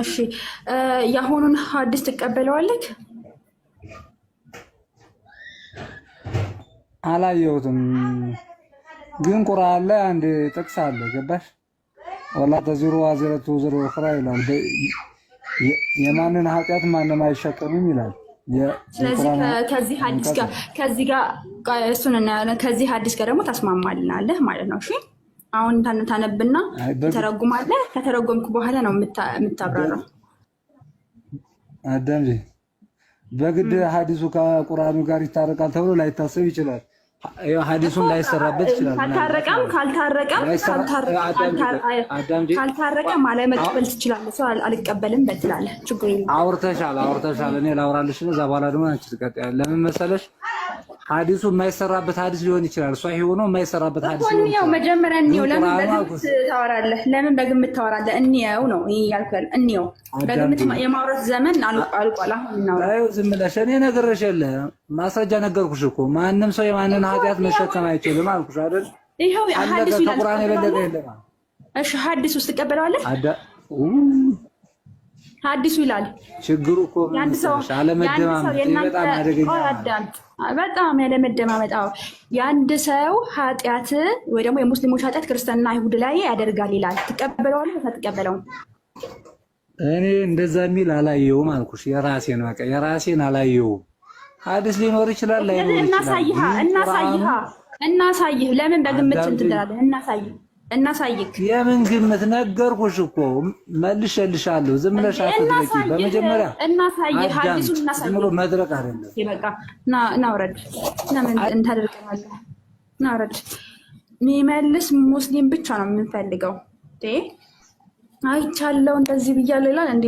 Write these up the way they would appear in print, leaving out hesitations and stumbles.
እሺ የአሁኑን ሐዲስ ትቀበለዋለህ? አላየሁትም፣ ግን ቁርአን ላይ አንድ ጥቅስ አለ። ገባሽ? ወላ ተዚሩ ዋዚረቱ ወዝረ ኡኽራ ይላል። የማንን ኃጢአት ማንም አይሸከምም ይላል። ስለዚህ ከዚህ ጋር እሱን እናያለን። ከዚህ ሐዲስ ጋር ደግሞ ታስማማልናለህ ማለት ነው። እሺ አሁን ታነብና ተረጉማለህ። ከተረጎምኩ በኋላ ነው የምታብራራው። አዳም በግድ ሐዲሱ ከቁርአኑ ጋር ይታረቃል ተብሎ ላይታሰብ ይችላል። ሐዲሱን ላይሰራበት ይችላል። ካልታረቀም አለመቀበል ትችላለህ። ሰው አልቀበልም በትላለህ። ችግር የለም። አውርተሻል። እኔ ላውራልሽ ነው። እዛ በኋላ ደግሞ አንቺ ትቀጥያለሽ። ለምን መሰለሽ? ሐዲሱ የማይሰራበት ሐዲስ ሊሆን ይችላል። ሷሂ ሆኖ የማይሰራበት ሐዲስ ሊሆን ይችላል። መጀመሪያ እንየው። ለምን በግምት ታወራለህ? እንየው ነው ያልኩህ። እንየው በግምት የማውራት ዘመን አልቋል። አሁን እናውራ። ዝም ብለሽ እኔ ነግሬሽ የለ ማስረጃ ነገርኩሽ እኮ። ማንም ሰው የማንን ኃጢአት መሸከም አይችልም አልኩሽ አይደል? ይኸው ሐዲሱ ይላል። ከቁርአን የበለጠ የለም። እሺ ሐዲስ ውስጥ ትቀበለዋለህ? ሐዲሱ ይላል። ችግሩ እኮ አለመደማመጥ በጣም አደገኛ በጣም ያለመደማመጥ። የአንድ ሰው ኃጢአት ወይ ደግሞ የሙስሊሞች ኃጢአት ክርስቲያንና አይሁድ ላይ ያደርጋል ይላል። ትቀበለዋለህ? አትቀበለውም? እኔ እንደዛ የሚል አላየውም አልኩሽ። የራሴን አላየውም። ሐዲስ ሊኖር ይችላል ላይኖር ይችላል። እናሳይህ። ለምን በግምት ትላለህ? እናሳይክ። የምን ግምት? ነገርኩሽ እኮ መልሼልሻለሁ። ዝም ብለሽ አትድረቂ። በመጀመሪያ እናሳይህ። ሐዲሱን እናሳይህ። ዝም ብሎ መድረቅ አይደለም። ይበቃ። ና ውረድ። ለምን እንታደርቀናለህ? ና ውረድ። የሚመልስ ሙስሊም ብቻ ነው የምንፈልገው። አይቻለው እንደዚህ ብያለሁ ይላል እንዴ?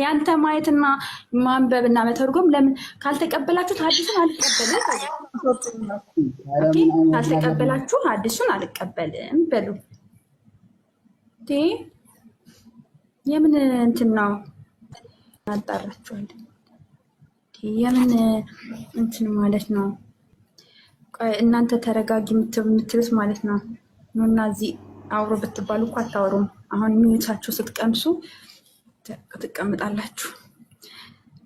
ያንተ ማየትና ማንበብና መተርጎም ለምን ካልተቀበላችሁ ሐዲሱን አልቀበልም። ካልተቀበላችሁ ሐዲሱን አልቀበልም በሉ። የምን እንትን ነው? አጣራችኋል። የምን እንትን ማለት ነው? እናንተ ተረጋጊ የምትሉት ማለት ነው። ኑና እዚህ አውሮ ብትባሉ እኮ አታወሩም። አሁን ሚዩታችሁ ስትቀምሱ ትቀምጣላችሁ።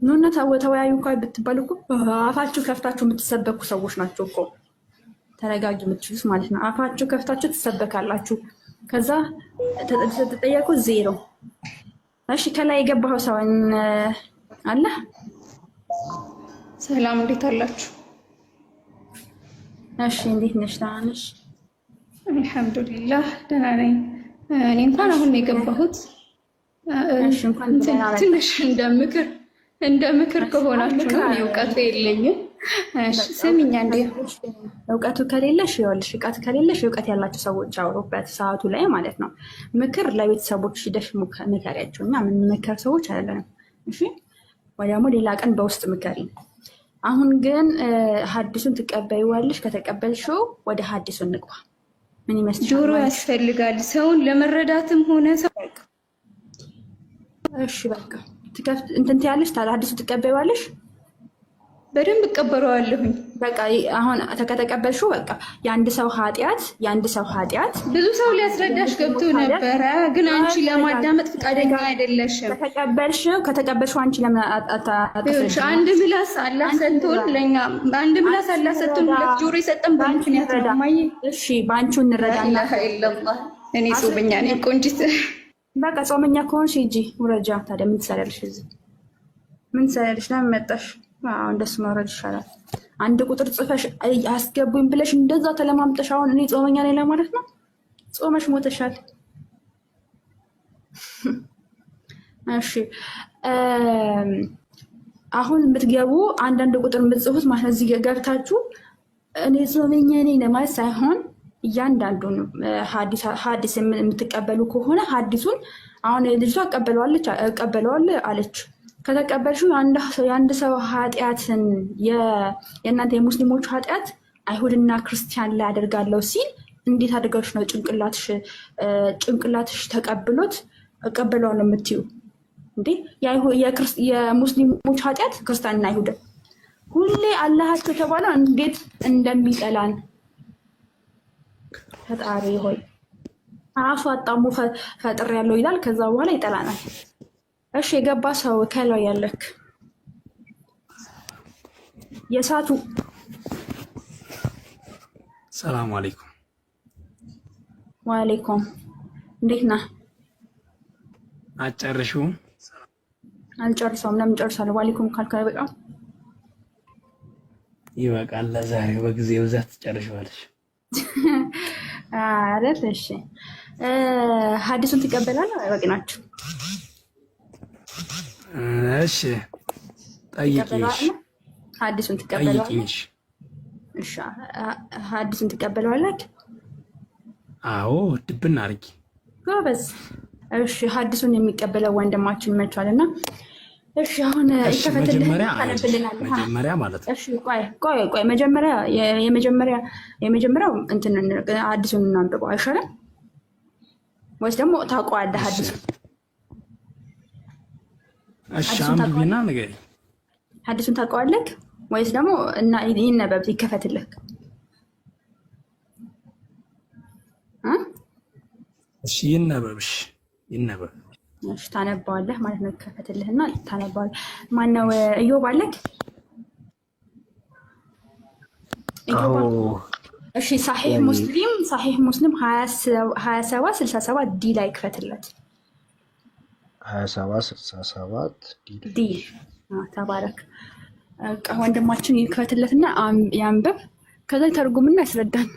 ኑና ተወያዩ እንኳ ብትባሉ እኮ አፋችሁ ከፍታችሁ የምትሰበኩ ሰዎች ናቸው እኮ ተረጋጊ የምትሉት ማለት ነው። አፋችሁ ከፍታችሁ ትሰበካላችሁ። ከዛ ተጠየቁ ዜሮ። እሺ ከላይ የገባው ሰው አለ? ሰላም፣ እንዴት አላችሁ? እሺ እንዴት ነሽ? ደህና ነሽ? አልሐምዱሊላህ ደህና ነኝ። እኔ እንኳን አሁን ነው የገባሁት። ትንሽ እንደ ምክር ከሆናችሁ ነው። እውቀቱ የለኝም። እሺ ስሚኝ አንዴ። እውቀቱ ከሌለሽ እውቀት ያላቸው ሰዎች አውሩበት ሰዓቱ ላይ ማለት ነው። ምክር ለቤተሰቦች ሂደሽ ምከሪያቸው። እና የምንመከር ሰዎች አይደለንም። እሺ ወይ ደግሞ ሌላ ቀን በውስጥ ምከሪ። አሁን ግን ሐዲሱን ትቀበይዋለሽ። ከተቀበልሽው ወደ ሐዲሱ እንግባ። ምን ይመስልሻል? ጆሮ ያስፈልጋል ሰውን ለመረዳትም ሆነ ሰው። እሺ በቃ እንትን ትያለሽ። ሐዲሱ ትቀበይዋለሽ? በደንብ እቀበለዋለሁኝ። በቃ አሁን ከተቀበልሽው በቃ የአንድ ሰው ኃጢአት ብዙ ሰው ሊያስረዳሽ ገብቶ ነበረ፣ ግን አንቺ ለማዳመጥ ፈቃደኛ አይደለሽም። ከተቀበልሽው አንቺ ለምን አታፈሽ? አንድ ምላስ አላህ ሰጥቶን ለኛ ሁለት ጆሮ የሰጠን በምክንያት ነው። ማየ እሺ በአንቺው እንረዳና እኔ ጾመኛ ነኝ ቆንጂት። በቃ ጾመኛ ከሆንሽ ሂጂ ውረጃ። ታዲያ ምን ትሰሪያለሽ እዚህ? ምን ትሰሪያለሽ? ለምን መጣሽ? እንደሱ መውረድ ይሻላል። አንድ ቁጥር ጽፈሽ አስገቡኝ ብለሽ እንደዛ ተለማምጠሽ አሁን እኔ ጾመኛ ነኝ ለማለት ነው። ጾመሽ ሞተሻል። እሺ አሁን የምትገቡ አንዳንድ ቁጥር የምትጽፉት ማለት እዚህ ገብታችሁ እኔ ጾመኛ ነኝ ለማለት ሳይሆን እያንዳንዱን ሐዲስ የምትቀበሉ ከሆነ ሐዲሱን አሁን ልጅቷ እቀበለዋለሁ አለች። ከተቀበልሽው የአንድ ሰው ኃጢአትን የእናንተ የሙስሊሞቹ ኃጢአት አይሁድና ክርስቲያን ላይ አደርጋለሁ ሲል እንዴት አድርገሽ ነው ጭንቅላትሽ ተቀብሎት እቀበለዋለሁ የምትዩ እንዴ? የሙስሊሞች ኃጢአት ክርስቲያንና አይሁድ ሁሌ አላሃቸው የተባለው እንዴት እንደሚጠላን ፈጣሪ ሆይ ራሱ አጣሙ ፈጥር ያለው ይላል። ከዛ በኋላ ይጠላናል። እሺ የገባ ሰው ከላይ ያለክ የሳቱ ሰላም አለይኩም። ወአለይኩም እንዴት ነህ? አጨርሽውም? አልጨርሰውም። ለምን ጨርሳለሁ? ወአለይኩም ካልካ በቃ ይበቃል። ለዛሬ በጊዜ ብዛት ትጨርሻለሽ አይደል? እሺ ሐዲሱን ትቀበላለህ? በቂ ናችሁ? እሺ ጠይቂሽ። ሐዲሱን ትቀበላለህ? እሺ ሐዲሱን ትቀበላለህ? አዎ ድብና አድርጊ። ጎበዝ። እሺ ሐዲሱን የሚቀበለው ወንድማችን ይመቻልና እሺ አሁን ይከፈትልህ መጀመሪያ ማለት ነው። እሺ ቆይ የመጀመሪያው እንትን ሐዲሱን እናንብበው አይሻልም? ወይስ ደግሞ ታውቀዋለህ ሐዲሱን? እሺ አንብቢና ንገሪኝ። ሐዲሱን ታውቀዋለህ ወይስ ደግሞ እና ይነበብ ይከፈትልህ? እሺ ይነበብሽ ይነበብ። እሺ ታነባዋለህ ማለት ነው። ይከፈትልህና ታነባዋለህ። ማነው እዮብ አለክ? እሺ ሳሒህ ሙስሊም 2767 ዲ ላይ ይክፈትለት። 2767 ዲ ተባረክ። ወንድማችን ይክፈትለትና ያንብብ። ከዛ ተርጉምና ያስረዳን።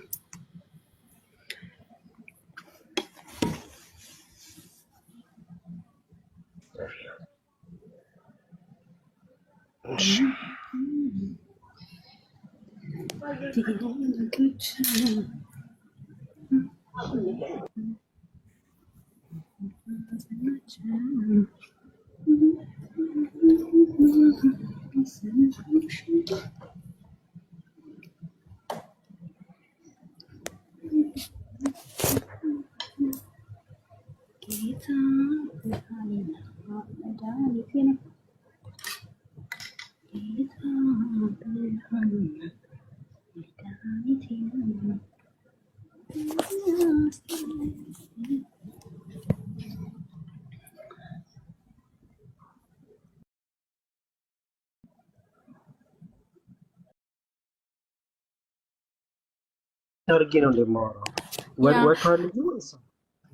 አድርጌ ነው እንደማወራው።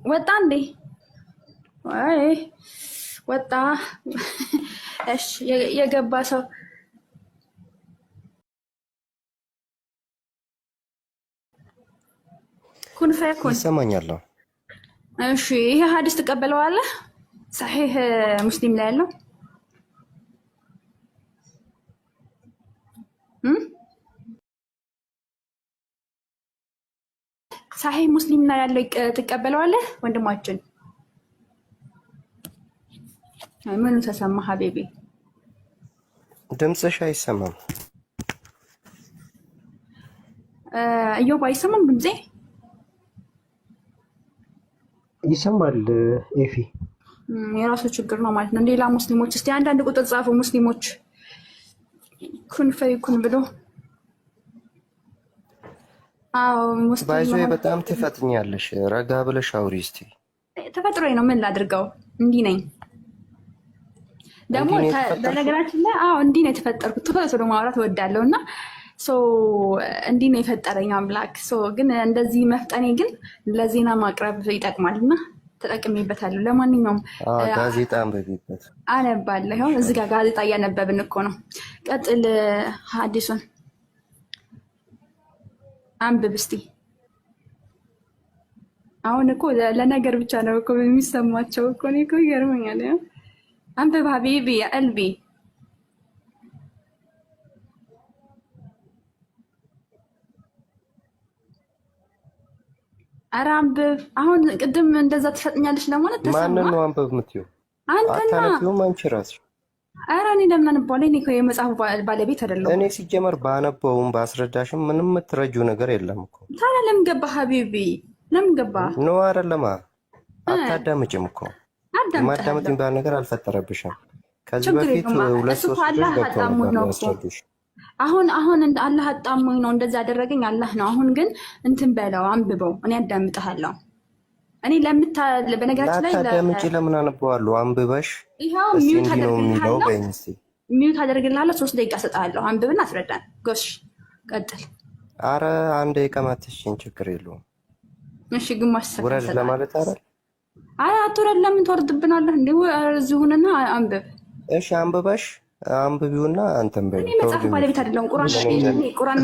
ወጣ እንዴ? ወይ ወጣ። እሺ የገባ ሰው ኩን ፈይኩን ይሰማኛል። እሺ ይሄ ሐዲስ ትቀበለዋለህ? ሰሒህ ሙስሊም ላይ ያለው ሰሒህ ሙስሊም ላይ ያለው ትቀበለዋለህ? ወንድማችን ምኑ ተሰማ? ሀቢቢ ድምፅሽ አይሰማም። እዮብ አይሰማም ድምፄ? ይሰማል ኤፊ። የራሱ ችግር ነው ማለት ነው። ሌላ ሙስሊሞች እስቲ አንዳንድ ቁጥር ጻፉ። ሙስሊሞች ኩን ፈይኩን ብሎ ባይዞ በጣም ትፈጥኛለሽ። ረጋ ብለሽ አውሪ እስቲ። ተፈጥሮዬ ነው፣ ምን ላድርገው? እንዲህ ነኝ ደግሞ። በነገራችን ላይ እንዲህ ነው የተፈጠርኩት። ቶሎ ማውራት እወዳለሁ እና እንዲህ ነው የፈጠረኝ አምላክ። ግን እንደዚህ መፍጠኔ ግን ለዜና ማቅረብ ይጠቅማል እና ተጠቅሜበታለሁ። ለማንኛውም ጋዜጣ አንብቤበት አነባለሁ። እዚህ ጋር ጋዜጣ እያነበብን እኮ ነው። ቀጥል ሐዲሱን አንብብ እስቲ። አሁን እኮ ለነገር ብቻ ነው እኮ የሚሰማቸው እኮ ነው እኮ ይገርመኛል። አንብብ ሀቢቢ ቀልቢ። ኧረ አንብብ። አሁን ቅድም እንደዛ ትፈጥኛለች ለማለት ተሰማ። ማንን ነው አንብብ የምትይው? አታነቢውም አንቺ እራስሽ። ኧረ እኔ ለምን አነባለሁ? እኔ እኮ የመጽሐፉ ባለቤት አይደለሁም። እኔ ሲጀመር ባነበውም ባስረዳሽም ምንም የምትረጂው ነገር የለም እኮ። ታዲያ ለምን ገባ ሀቢቢ? ለምን ገባ ነው? አይደለማ አታዳምጭም እኮ። ማዳመጥ የሚባል ነገር አልፈጠረብሽም። ከዚህ በፊት 2-3 ልጆች ገብተው ነበር ያስረዱሽ። አሁን አላህ አጣሞኝ ነው እንደዛ ያደረገኝ አላህ ነው። አሁን ግን እንትን በለው አንብበው፣ እኔ አዳምጥሃለሁ። እኔ በነገራችን ላይ ላታዳምጪ ለምን አነበዋለሁ? አንብበሽ ይሄው ሚዩት አደርግልሃለሁ። 3 ደቂቃ ሰጣለሁ። አንብብና አስረዳን። ጎሽ ቀጥል። አረ አንድ ደቂቃ ማትሽን ችግር የለውም። እሺ ግማሽ ሰዓት ወረድ ለማለት አይደል? አይ አትወረድ። ለምን ትወርድብናለህ እንዴ? እዚሁንና አንብብ። እሺ አንብበሽ አንብቢውና አንተም በይ። እኔ መጽሐፍ ባለቤት አይደለም። ቁርአን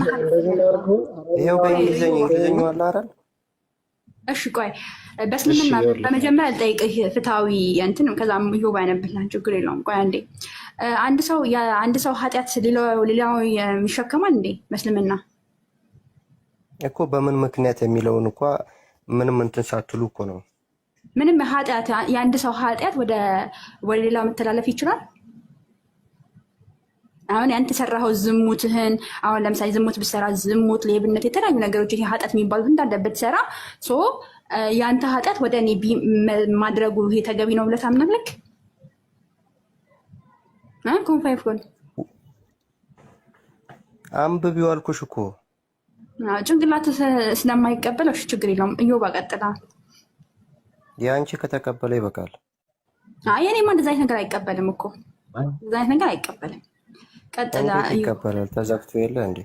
ይሄው በእንግሊዘኛው አለ አይደል? እሺ ቆይ በስልምና በመጀመሪያ ልጠይቅህ ፍትሃዊ እንትን ከዛም ይሁባ ያነብልሃል። ችግር የለውም። ቆይ አንዴ አንድ ሰው ኃጢአት ሌላው የሚሸከማል እንዴ? በስልምና እኮ በምን ምክንያት የሚለውን እኮ ምንም እንትን ሳትሉ እኮ ነው። ምንም ኃጢአት የአንድ ሰው ኃጢአት ወደ ሌላው መተላለፍ ይችላል። አሁን ያንተ ሰራኸው ዝሙትህን አሁን ለምሳሌ ዝሙት ብትሰራ ዝሙት፣ ሌብነት፣ የተለያዩ ነገሮች ይሄ ኃጢአት የሚባሉት እንዳለ ብትሰራ ያንተ ኃጢአት ወደ እኔ ማድረጉ ይሄ ተገቢ ነው ብለህ ታምናለህ? ኮንፋይፍ ጎል አንብቢው አልኩሽ እኮ ጭንቅላት ስለማይቀበለው እሺ ችግር የለውም። እዮባ ቀጥላ። የአንቺ ከተቀበለ ይበቃል። የኔማ እንደዛ አይነት ነገር አይቀበልም እኮ እንደዛ አይነት ነገር አይቀበልም። ቀጥላ። ይቀበላል። ተዘግቶ የለ እንዴ?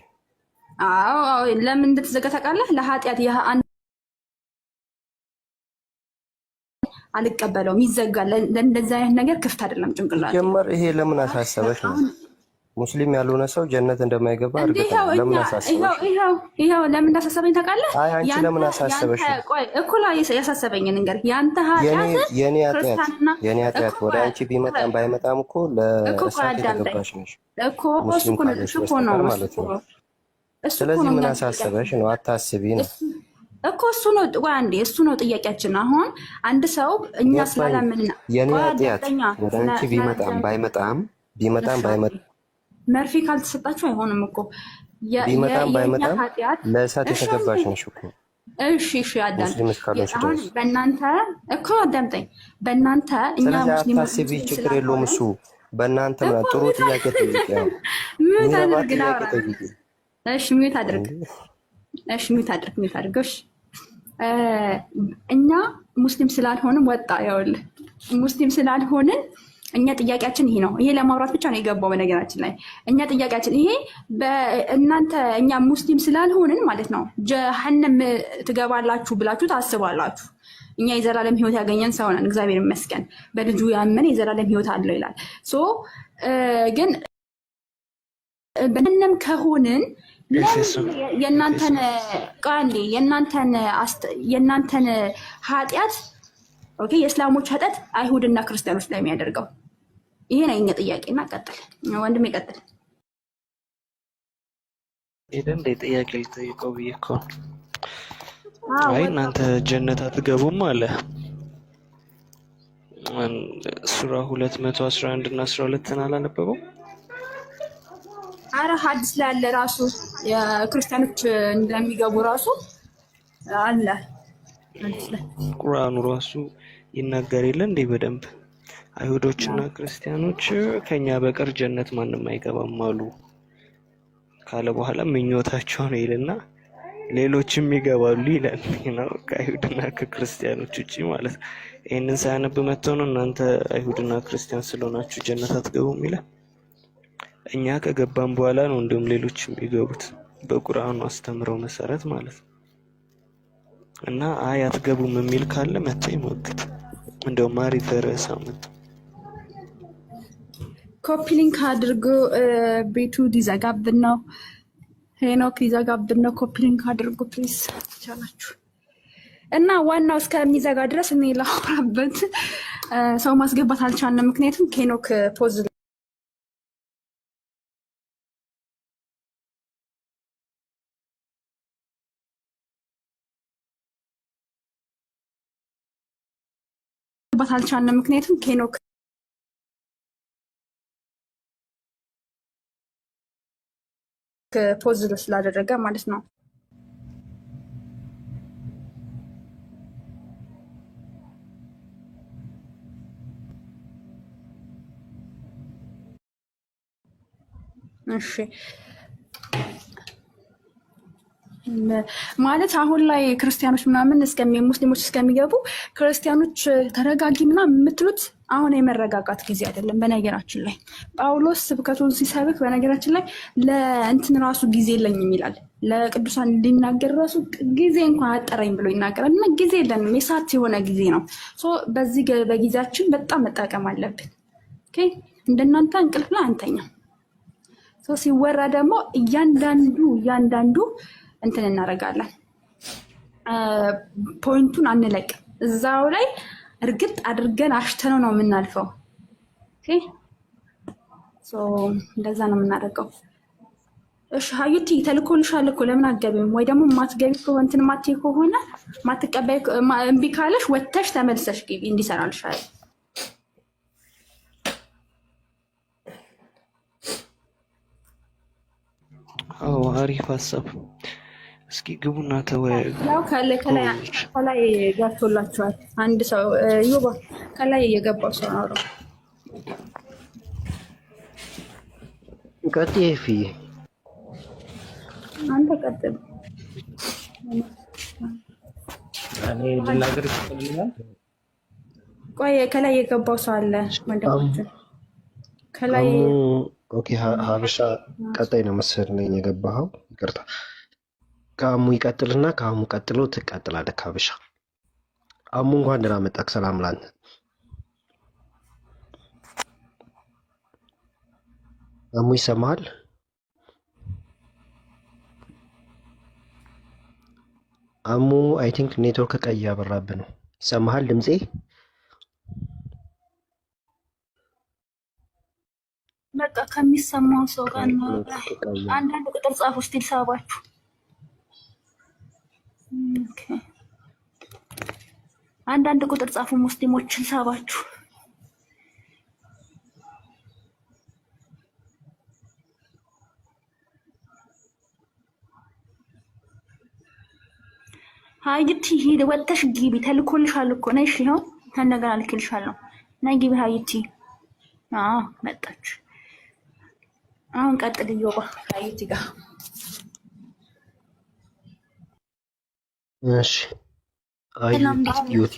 አዎ ለምን እንደተዘጋ ታውቃለህ? ለኃጢአት አልቀበለውም፣ ይዘጋል። ለእንደዛ አይነት ነገር ክፍት አይደለም ጭንቅላት። ጀመር ይሄ ለምን አሳሰበሽ ነው? ሙስሊም ያልሆነ ሰው ጀነት እንደማይገባ እርግጥ ነው። ለምን አሳሰበሽ? ይሄው ለምን እንዳሳሰበኝ ታውቃለህ? አይ አንቺ ለምን አሳሰበሽ? ቆይ እኮ ያሳሰበኝ ነገር ያንተ የኔ ኃጢአት ወደ አንቺ ቢመጣም ባይመጣም እኮ ለእሳት የተገባሽ ነሽ እኮ እሱ ነው ማለት ነው። ስለዚህ ምን አሳሰበሽ ነው? አታስቢ ነው እኮ እሱ ነው። ቆይ አንዴ እሱ ነው ጥያቄያችን። አሁን አንድ ሰው እኛ ስላላመንና የኔ ኃጢአት ወደ አንቺ ቢመጣም ባይመጣም መርፌ ካልተሰጣችሁ አይሆንም እኮ ቢመጣም ባይመጣም ለእሳት የተገባሽ ነሽ እኮ። እሺ አዳምጠኝ። አሁን በእናንተ እኮ አዳምጠኝ። በእናንተ እኛ ሙስሊም አታስቢ፣ ችግር የለውም እሱ በእናንተ ጥሩ ጥያቄ ጠይቂ። ምን ታደርግ ነው? እሺ ሚዩት አድርግ። እሺ እኛ ሙስሊም ስላልሆንም ወጣ ያውልህ ሙስሊም ስላልሆንን እኛ ጥያቄያችን ይሄ ነው። ይሄ ለማውራት ብቻ ነው የገባው። በነገራችን ላይ እኛ ጥያቄያችን ይሄ በእናንተ እኛ ሙስሊም ስላልሆንን ማለት ነው ጀሀነም ትገባላችሁ ብላችሁ ታስባላችሁ። እኛ የዘላለም ሕይወት ያገኘን ሰው ነን፣ እግዚአብሔር ይመስገን። በልጁ ያመነ የዘላለም ሕይወት አለው ይላል። ግን በእናንተም ከሆንን የእናንተን ኃጢአት ኦኬ የእስላሞች ኃጢአት አይሁድና ክርስቲያኖች ላይ የሚያደርገው ይሄ ነው የኛ ጥያቄና ቀጥል ወንድም ይቀጥል። ይሄን ጥያቄ ልጠይቀው ብዬ እኮ አይ እናንተ ጀነት አትገቡም አለ ሱራ 211 እና 12 አላነበበው? አረ ሐዲስ ላይ አለ ራሱ የክርስቲያኖች እንደሚገቡ ራሱ አለ። ቁርአኑ ራሱ ይናገር የለ እንዴ በደንብ አይሁዶችና ክርስቲያኖች ከኛ በቀር ጀነት ማንም አይገባም አሉ ካለ በኋላ ምኞታቸው ነው ይልና ሌሎችም ይገባሉ ይላል ነው ከአይሁድና ከክርስቲያኖች ውጪ ማለት ነው። ይሄንን ሳያነብ መተው ነው እናንተ አይሁድና ክርስቲያን ስለሆናችሁ ጀነት አትገቡም ይላል። እኛ ከገባን በኋላ ነው እንደውም ሌሎችም ይገቡት በቁርአኑ አስተምረው መሰረት ማለት ነው። እና አይ አትገቡም የሚል ካለ መጥቶ ይሞግት። እንደው ማሪ ተረሳመት ኮፒ ሊንክ አድርጎ ቤቱ ሊዘጋብን ነው። ሄኖክ ሊዘጋብን ነው። ኮፒ ሊንክ አድርጎ ፕሊዝ ይቻላችሁ። እና ዋናው እስከሚዘጋ ድረስ እኔ ላወራበት ሰው ማስገባት አልቻልንም። ምክንያቱም ሄኖክ ፖዝ አልቻልንም። ምክንያቱም ሄኖክ ፖዝ ስላደረገ ማለት ነው። እሺ ማለት አሁን ላይ ክርስቲያኖች ምናምን ሙስሊሞች እስከሚገቡ ክርስቲያኖች ተረጋጊ ምናምን የምትሉት አሁን የመረጋጋት ጊዜ አይደለም። በነገራችን ላይ ጳውሎስ ስብከቱን ሲሰብክ በነገራችን ላይ ለእንትን ራሱ ጊዜ የለኝም ይላል። ለቅዱሳን ሊናገር ራሱ ጊዜ እንኳን አጠረኝ ብሎ ይናገራል። እና ጊዜ የለንም፣ የሰዓት የሆነ ጊዜ ነው። በዚህ በጊዜያችን በጣም መጠቀም አለብን። እንደናንተ እንቅልፍ ላይ አንተኛ። ሲወራ ደግሞ እያንዳንዱ እንትን እናደርጋለን። ፖይንቱን አንለቅ፣ እዛው ላይ እርግጥ አድርገን አሽተነው ነው የምናልፈው። እንደዛ ነው የምናደርገው። እሺ ሀዩቲ ተልኮልሻል እኮ ለምን አትገቢም? ወይ ደግሞ ማትገቢ ከሆነ እንትን ማትይ ከሆነ ማትቀበይ እምቢ ካለሽ ወተሽ ተመልሰሽ ግቢ እንዲሰራልሻል። አዎ አሪፍ ሀሳብ። እስኪ ግቡና ተወያዩ። ያው ከላይ ገብቶላችኋል። አንድ ሰው ዩባ ከላይ የገባው ሰው ነው። ቀጥይ ፊ አንተ ቀጥል። እኔ ልናገር ይችላል። ቆይ ከላይ የገባው ሰው አለ ወንድማችን ከላይ። ኦኬ ሀበሻ ቀጣይ ነው መሰለኝ የገባኸው። ይቅርታ ከአሙ ይቀጥልና ከአሙ ቀጥሎ ትቀጥላለህ። ሀበሻ አሙ እንኳን ደህና መጣህ። ሰላም ላንተ። አሙ ይሰማሃል? አሙ አይ ቲንክ ኔትወርክ ቀይ ያበራብህ ነው። ይሰማሃል ድምጼ? በቃ ከሚሰማው ሰው ጋር ነው። አንዳንድ ቁጥር ጻፉ እስቲ ልሳባችሁ። ኦኬ አንዳንድ ቁጥር ጻፉ ሙስሊሞች ልሳባችሁ። ሀይቲ ሂድ ወጥተሽ ግቢ። ተልኮልሻል እኮ ነሽ። ይኸው ከእንደገና ልክልሻለሁ። ነይ ግቢ ሀይቲ። አዎ መጣች። አሁን ቀጥል እዮባ ሀይቲ ጋር። እሺ ዩቲ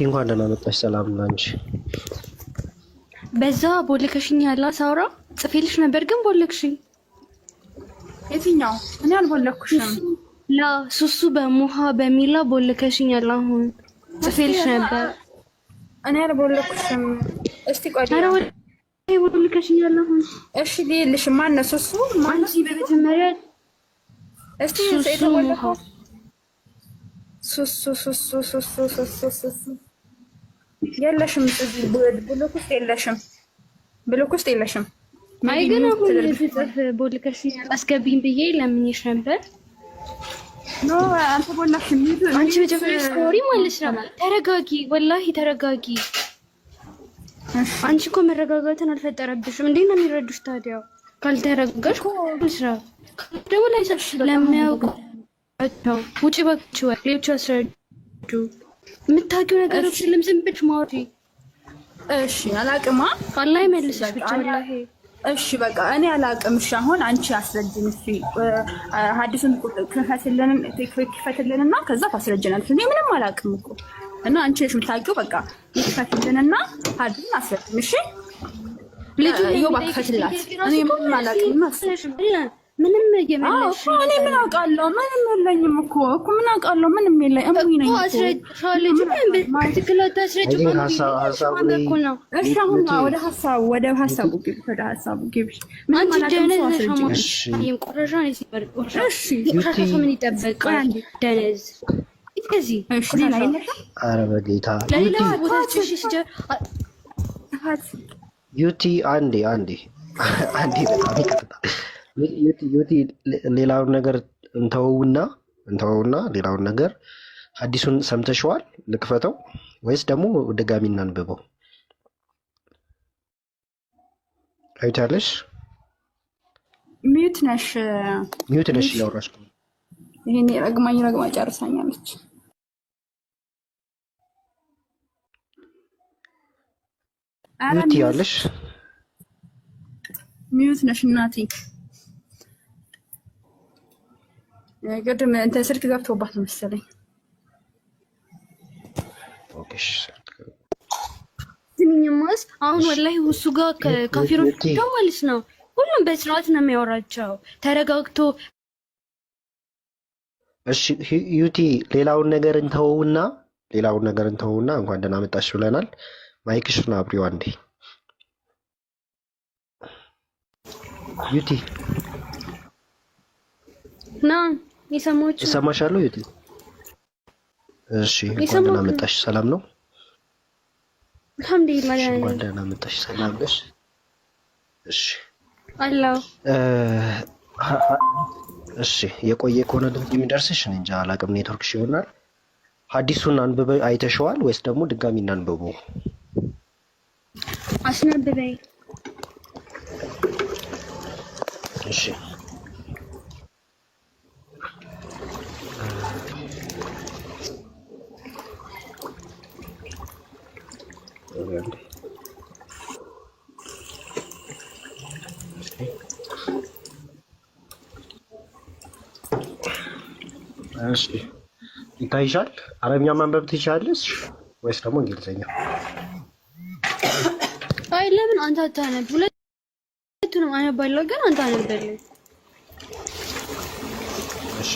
እንኳን ደህና መጣሽ። ሰላም ላንቺ። በዛ ቦልከሽኝ ያላ ሳውራ ጽፌልሽ ነበር ግን ቦልከሽኝ። የትኛው? እኔ አልቦለኩሽም። ላ ሱሱ በሙሃ በሚላ ቦልከሽኝ ያላ አሁን ጽፌልሽ ነበር። እኔ አልቦለኩሽም። እስቲ ቆይ ቦልከሽኝ ያላ አሁን። እሺ ሊልሽ ማን ነው ሱሱ? ማን ነው በመጀመሪያ? እስቲ የተቦለከው ሱሱ የለሽም። ብሎክ ውስጥ የለሽም። ብሎክ ውስጥ የለሽም። አይ ግን አሁን ልጽፍ ቦልከሽኝ አስገቢኝ ብዬ ለምንሽ ነበር። ኖ አንተ ቦላሽም። አንቺ መጀመሪያ ስቶሪ ማለት ነው። ተረጋጊ፣ ወላሂ ተረጋጊ። አንቺ እኮ መረጋጋትን አልፈጠረብሽም። እንዴት ነው የሚረዱሽ ታዲያ? ካልተረጋጋሽ ስራ ደግሞ ላይ ለሚያውቁ ውጪ ባክሽ፣ ወይ ሌሎች አስረዱ። የምታውቂው ነገሮች ዝም ብለሽ ማውሪ። እሺ አላቅማ አላህ ይመልስሽ ብቻ ወላሂ። እሺ በቃ እኔ አላቅም። እሺ አሁን አንቺ አስረጅን። እሺ ሐዲሱን ክፈትልንና ከዛ ታስረጅናለሽ። እኔ ምንም አላቅም እኮ እና አንቺ ነሽ የምታውቂው። በቃ ክፈትልንና ሐዲሱን አስረጅን። እሺ ልጁ ዮባ ክፈትላት። እኔ ምንም አላቅም። ምንም እየመለሽ እኔ ምን አውቃለሁ? ምንም የለኝም እኮ ምን አውቃለሁ? ምንም የለኝ። እምቢ ነኝ እኮ አስረጅሻለሁ። በትክክል አታስረጅም እኮ ነው። እሺ አሁን ወደ ሀሳቡ ግቢ። አንቺ ደነዝ ነሽ። ቆሻሻ ነሽ። እሺ ቆሻሻ ምን ይጠበቃል? ደነዝ እዚህ ኧረ በጌታ ለሌላ ቦታ ትሽሽ ዩቲ አንዴ በጣም ይቅርታ ዩቲ ሌላውን ነገር እንተወውና ሌላውን ነገር ሐዲሱን ሰምተሽዋል? ልክፈተው ወይስ ደግሞ ድጋሚ እናንብበው? አይታለሽ? ሚዩት ነሽ እያወራሽ ነው። ይሄኔ ረግማ ጨርሳኛለች። ዩቲ ያለሽ ሚዩት ነሽ እናቴ። ቅድም እንትን ስልክ ገብቶባት ነው መሰለኝ። ኦኬ ትንኝማስ አሁን ወላሂ እሱ ጋር ከካፊሮች ጋር ማለት ነው ሁሉም በስርዓት ነው የሚያወራቸው ተረጋግቶ። እሺ ዩቲ ሌላውን ነገር እንተውና እንኳን ደህና መጣሽ ብለናል። ማይክሽን አብሪው አንዴ ዩቲ። ና ይሰማሻል ዩቲ? እሺ እንኳን ደህና መጣሽ። ሰላም ነው? አልሐምዱሊላህ። እንኳን ደህና መጣሽ። ሰላም ነሽ? እሺ አላህ እሺ የቆየ ከሆነ ድምፅ የሚደርስሽ እኔ እንጃ አላውቅም፣ ኔትወርክሽ ይሆናል። ሐዲሱን አንብበ አይተሽዋል ወይስ ደግሞ ድጋሚ እናንብበው? አስነብበኝ። እሺ እሺ ይታይሻል? አረብኛ ማንበብ ትችያለሽ ወይስ ደግሞ እንግሊዘኛ? አይ ለምን አንተ አታነብ? ሁለቱንም አነባለሁ ግን አንተ አነብልኝ። እሺ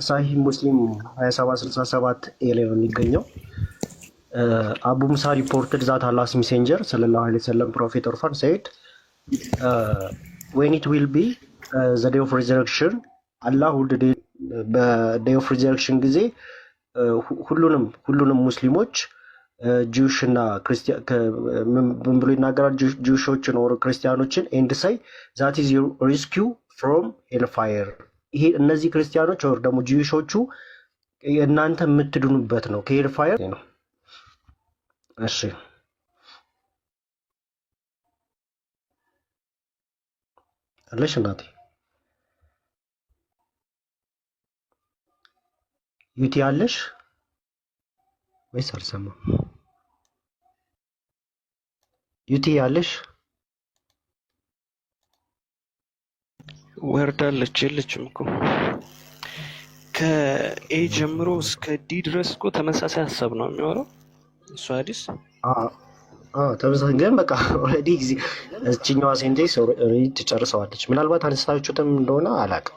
ሳሂህ ሙስሊም 2767 ኤ ላይ ነው የሚገኘው። አቡ ሙሳ ሪፖርትድ ዛት አላህስ ሜሴንጀር ሰለላሁ ዐለይሂ ወሰለም ፕሮፌት ኦርፋን ሰይድ ዌን ኢት ዊል ቢ ዘ ዴይ ኦፍ ሪዘረክሽን አላህ በዴይ ኦፍ ሪዘረክሽን ጊዜ ሁሉንም ሙስሊሞች ጂውሽ እና ክርስቲያን ምን ብሎ ይናገራል? ጂውሾችን ኦር ክርስቲያኖችን ኤንድ ሳይ ዛት ኢዝ ዩር ሪስኪው ፍሮም ሄልፋየር። ይሄ እነዚህ ክርስቲያኖች ኦር ደግሞ ጂውሾቹ እናንተ የምትድኑበት ነው ከሄልፋየር ነው። እሺ አለሽ እናቴ ዩቲ አለሽ ወይስ አልሰማም? ዩቲ አለሽ? ወርዳለች የለችም እኮ ከኤ ጀምሮ እስከ ዲ ድረስ እኮ ተመሳሳይ ሀሳብ ነው የሚያወራው እሱ ሐዲስ። ተመሳሳይ ግን በቃ ኦልሬዲ ጊዜ እችኛዋ ሴንቴንስ ኦልሬዲ ትጨርሰዋለች። ምናልባት አነሳችሁትም እንደሆነ አላውቅም።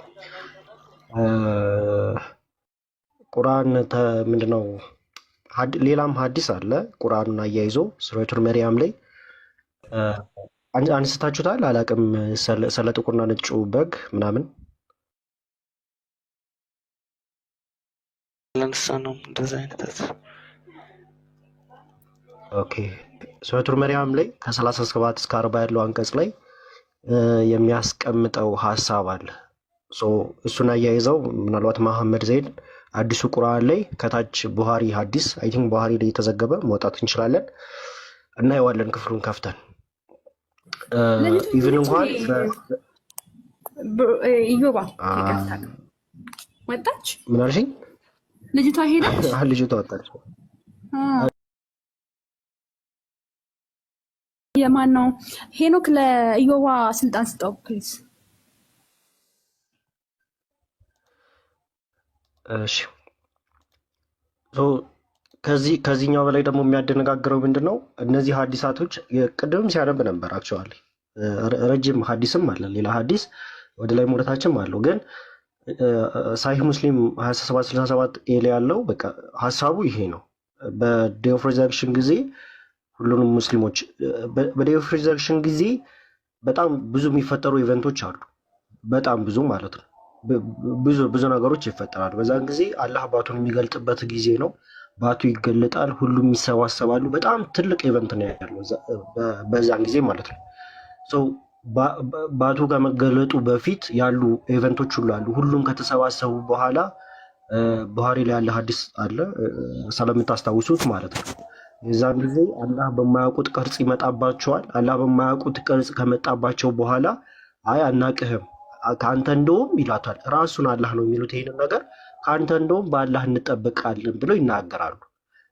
ቁርአን ምንድነው ሌላም ሐዲስ አለ ቁርአኑን አያይዞ ሱረቱል መርያም ላይ አንስታችሁታል። አላውቅም ስለ ጥቁርና ነጩ በግ ምናምን ለንሳ ነው እንደዛ አይነት። ኦኬ ሱረቱል መርያም ላይ ከ37 እስከ 40 ያለው አንቀጽ ላይ የሚያስቀምጠው ሐሳብ አለ። እሱን አያይዘው ምናልባት መሐመድ ዘይድ አዲሱ ቁርአን ላይ ከታች ቡሃሪ ሐዲስ አይ ቲንክ ቡሃሪ ላይ የተዘገበ መውጣት እንችላለን እና የዋለን ክፍሉን ከፍተን ኢቭን እንኳን ኢዮባ ወጣች። ምን አልሽኝ? ልጅቷ ሄደች። ልጅቷ ወጣች። የማን ነው? ሄኖክ ለኢዮባ ስልጣን ስጠው ፕሊዝ። እሺ ከዚህኛው በላይ ደግሞ የሚያደነጋግረው ምንድን ነው? እነዚህ ሐዲሳቶች ቅድምም ሲያነብ ነበር። አክቹዋሊ ረጅም ሐዲስም አለ፣ ሌላ ሐዲስ ወደ ላይ መውረታችም አለው። ግን ሳሂህ ሙስሊም 2767 ኤል ያለው በቃ ሐሳቡ ይሄ ነው። በዴይ ኦፍ ሪዘረክሽን ጊዜ ሁሉንም ሙስሊሞች በዴይ ኦፍ ሪዘረክሽን ጊዜ በጣም ብዙ የሚፈጠሩ ኢቨንቶች አሉ። በጣም ብዙ ማለት ነው። ብዙ ነገሮች ይፈጠራሉ። በዛን ጊዜ አላህ ባቱን የሚገልጥበት ጊዜ ነው። ባቱ ይገለጣል፣ ሁሉም ይሰባሰባሉ። በጣም ትልቅ ኢቨንት ነው ያለው በዛን ጊዜ ማለት ነው። ባቱ ከመገለጡ በፊት ያሉ ኢቨንቶች ሁሉ አሉ። ሁሉም ከተሰባሰቡ በኋላ ቡሃሪ ላይ ያለ ሐዲስ አለ ስለምታስታውሱት ማለት ነው። የዛን ጊዜ አላህ በማያውቁት ቅርጽ ይመጣባቸዋል። አላህ በማያውቁት ቅርጽ ከመጣባቸው በኋላ አይ አናቅህም ከአንተ እንደውም ይላታል። ራሱን አላህ ነው የሚሉት ይሄንን ነገር ከአንተ እንደውም በአላህ እንጠበቃለን ብለው ይናገራሉ።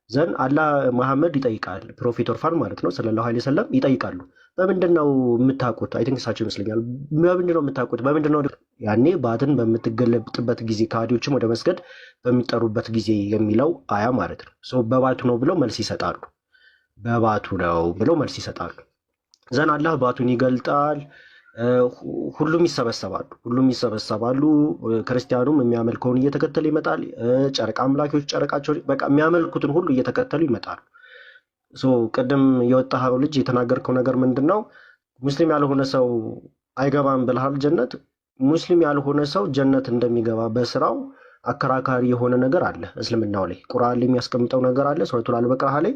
ዘን አላህ መሐመድ ይጠይቃል፣ ፕሮፌት ኦርፋን ማለት ነው ሰለላሁ ዐለይሂ ወሰለም ይጠይቃሉ። በምንድን ነው የምታውቁት? አይ ቲንክ እሳቸው ይመስለኛል። በምንድን ነው የምታውቁት? በምንድን ነው ያኔ ባትን በምትገለብጥበት ጊዜ ከሃዲዎችም ወደ መስገድ በሚጠሩበት ጊዜ የሚለው አያ ማለት ነው። በባቱ ነው ብለው መልስ ይሰጣሉ። በባቱ ነው ብለው መልስ ይሰጣሉ። ዘን አላህ ባቱን ይገልጣል። ሁሉም ይሰበሰባሉ። ክርስቲያኑም የሚያመልከውን እየተከተለ ይመጣል። ጨረቃ አምላኪዎች ጨረቃቸው በቃ የሚያመልኩትን ሁሉ እየተከተሉ ይመጣሉ። ቅድም የወጣኸው ልጅ የተናገርከው ነገር ምንድን ነው? ሙስሊም ያልሆነ ሰው አይገባም ብለሃል ጀነት። ሙስሊም ያልሆነ ሰው ጀነት እንደሚገባ በስራው አከራካሪ የሆነ ነገር አለ። እስልምናው ላይ ቁርአን ላይ የሚያስቀምጠው ነገር አለ። ሱረቱል አልበቀራ ላይ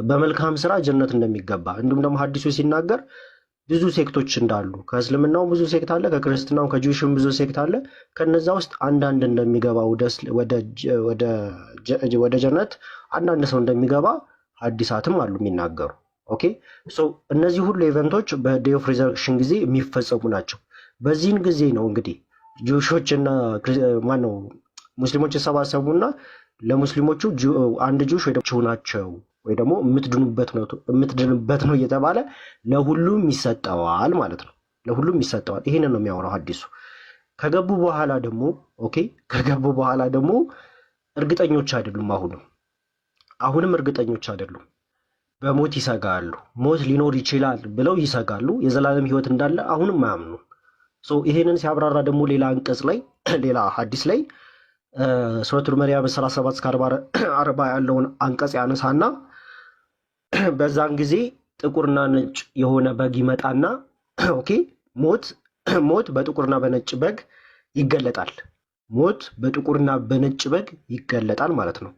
በመልካም ስራ ጀነት እንደሚገባ፣ እንዲሁም ደግሞ ሐዲሱ ሲናገር ብዙ ሴክቶች እንዳሉ ከእስልምናው ብዙ ሴክት አለ፣ ከክርስትናው ከጂውሽም ብዙ ሴክት አለ። ከነዛ ውስጥ አንዳንድ እንደሚገባ ወደ ጀነት አንዳንድ ሰው እንደሚገባ ሐዲሳትም አሉ የሚናገሩ። ኦኬ እነዚህ ሁሉ ኢቨንቶች በዴይ ኦፍ ሪዘርክሽን ጊዜ የሚፈጸሙ ናቸው። በዚህን ጊዜ ነው እንግዲህ ጂውሾችና ማነው ሙስሊሞች ይሰባሰቡና ለሙስሊሞቹ አንድ ጂውሽ ወይ ናቸው ወይ ደግሞ የምትድንበት ነው እየተባለ ለሁሉም ይሰጠዋል ማለት ነው። ለሁሉም ይሰጠዋል። ይሄንን ነው የሚያወራው ሐዲሱ። ከገቡ በኋላ ደግሞ እርግጠኞች አይደሉም። አሁንም እርግጠኞች አይደሉም። በሞት ይሰጋሉ። ሞት ሊኖር ይችላል ብለው ይሰጋሉ። የዘላለም ሕይወት እንዳለ አሁንም አያምኑ። ይሄንን ሲያብራራ ደግሞ ሌላ አንቀጽ ላይ ሌላ ሐዲስ ላይ ሱረቱል መርየም 37 እስከ 40 ያለውን አንቀጽ ያነሳና በዛን ጊዜ ጥቁርና ነጭ የሆነ በግ ይመጣና ሞት በጥቁርና በነጭ በግ ይገለጣል። ሞት በጥቁርና በነጭ በግ ይገለጣል ማለት ነው።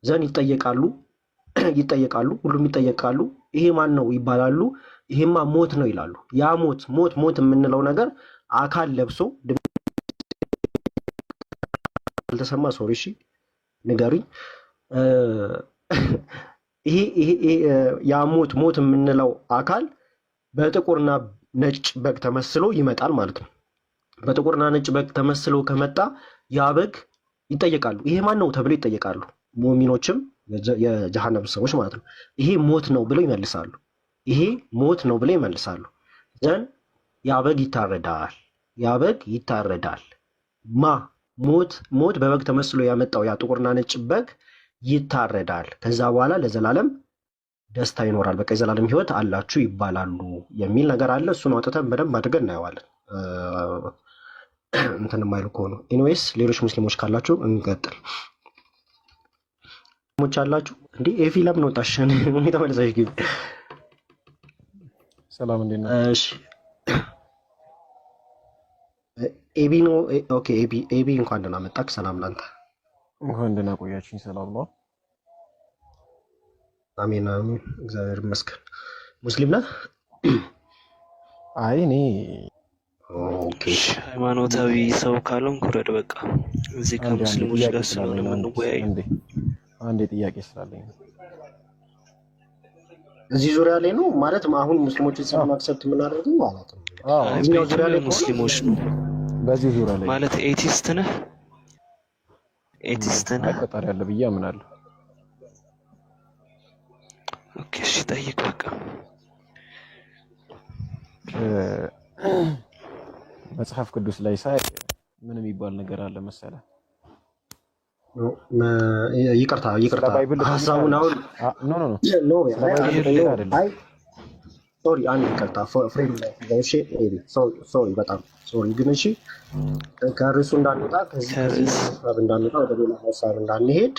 ዘን ይጠየቃሉ፣ ሁሉም ይጠየቃሉ። ይሄ ማን ነው ይባላሉ። ይሄማ ሞት ነው ይላሉ። ያ ሞት የምንለው ነገር አካል ለብሶ አልተሰማ ሶሪ እሺ ንገሩኝ። ያ ሞት የምንለው አካል በጥቁርና ነጭ በግ ተመስሎ ይመጣል ማለት ነው። በጥቁርና ነጭ በግ ተመስሎ ከመጣ ያ በግ ይጠየቃሉ። ይሄ ማን ነው ተብለው ይጠየቃሉ። ሙእሚኖችም የጀሃነም ሰዎች ማለት ነው። ይሄ ሞት ነው ብለው ይመልሳሉ። ዘን ያ በግ ይታረዳል። ሞት በበግ ተመስሎ ያመጣው ያ ጥቁርና ነጭ በግ ይታረዳል። ከዛ በኋላ ለዘላለም ደስታ ይኖራል። በቃ የዘላለም ሕይወት አላችሁ ይባላሉ የሚል ነገር አለ። እሱን አውጥተን በደንብ አድርገን እናየዋለን። እንትን የማይሉ ከሆኑ ኢንዌይስ ሌሎች ሙስሊሞች ካላችሁ እንቀጥል። ሙስሊሞች አላችሁ እንዴ? ኤፊ ለምን ወጣሽ? ተመለሰሽ ግቢ። ሰላም እንዴት ነው? እሺ ኤቢ ነው። ኦኬ ኤቢ እንኳን ደህና መጣክ። ሰላም ላንተ። እንኳን ደህና ቆያችሁኝ። ሰላም ነው? አሜን አሜን፣ እግዚአብሔር ይመስገን። ሙስሊም ነህ? አይ እኔ ኦኬ ሃይማኖታዊ ሰው ካልሆንክ ውረድ በቃ። እዚህ ከሙስሊሞች ጋር ስለሆነ የምንወያይ አንድ ጥያቄ ስላለኝ እዚህ ዙሪያ ላይ ነው ማለት አሁን ሙስሊሞችን ስለማክሰብት የምናደርገው ማለት ነው። እዚህኛው ዙሪያ ላይ ሙስሊሞች ነው በዚህ ዙሪያ ላይ ማለት ኤቲስት ነህ? ፈጣሪ ያለ ብዬ አምናለሁ። ኦኬ እሺ ጠይቅ በቃ። መጽሐፍ ቅዱስ ላይ ሳይ ምን የሚባል ነገር አለ መሰለህ? ይቅርታ ሀሳቡን አሁን ሶሪ አንድ ይቅርታ ፍሬም ላይ ሶሪ በጣም ሶሪ ግን እሺ ከርዕሱ እንዳንወጣ ከዚህ ሀሳብ እንዳንወጣ ወደ ሌላ ሀሳብ እንዳንሄድ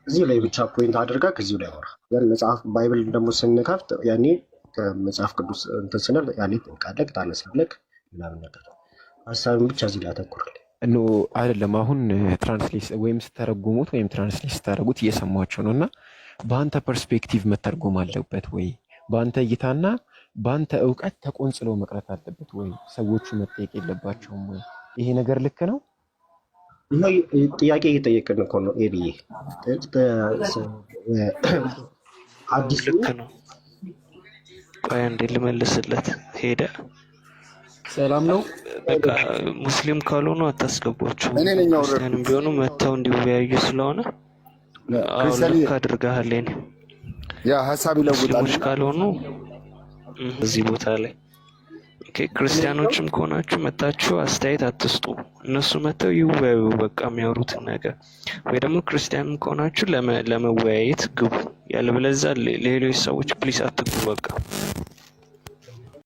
እዚሁ ላይ ብቻ ፖይንት አድርጋ ከዚሁ ላይ ወራ ግን መጽሐፍ ባይብል ደግሞ ስንከፍት ያኔ ከመጽሐፍ ቅዱስ እንትን ስንል ያኔ ቃለቅ ታነሳለክ ምናምን ነገር ሀሳብን ብቻ እዚህ ላይ አተኩራለሁ። አይደለም አሁን ትራንስሌት ወይም ስተረጉሙት ወይም ትራንስሌት ስታደርጉት እየሰማቸው ነው እና በአንተ ፐርስፔክቲቭ መተርጎም አለበት ወይ? በአንተ እይታና በአንተ እውቀት ተቆንጽሎ መቅረት አለበት ወይ? ሰዎቹ መጠየቅ የለባቸውም ወይ? ይሄ ነገር ልክ ነው? ይሄ ጥያቄ እየጠየቅን እኮ ነው ኤቢዬ። አዲስ ልክ ነው። ቆይ አንዴ ልመልስለት። ሄደ ሰላም ነው። በቃ ሙስሊም ካልሆኑ አታስገቧቸው። ክርስቲያንም ቢሆኑ መጥተው እንዲወያዩ ስለሆነ ክርስቲያን ልክ አድርገሃል። የኔ ያ ሀሳብ ይለውጣል ሙስሊሞች ካልሆኑ እዚህ ቦታ ላይ ኦኬ፣ ክርስቲያኖችም ከሆናችሁ መታችሁ አስተያየት አትስጡ። እነሱ መተው ይወያዩ በቃ የሚያወሩትን ነገር፣ ወይ ደግሞ ክርስቲያንም ከሆናችሁ ለመወያየት ግቡ። ያለበለዚያ ሌሎች ሰዎች ፕሊስ አትግቡ በቃ።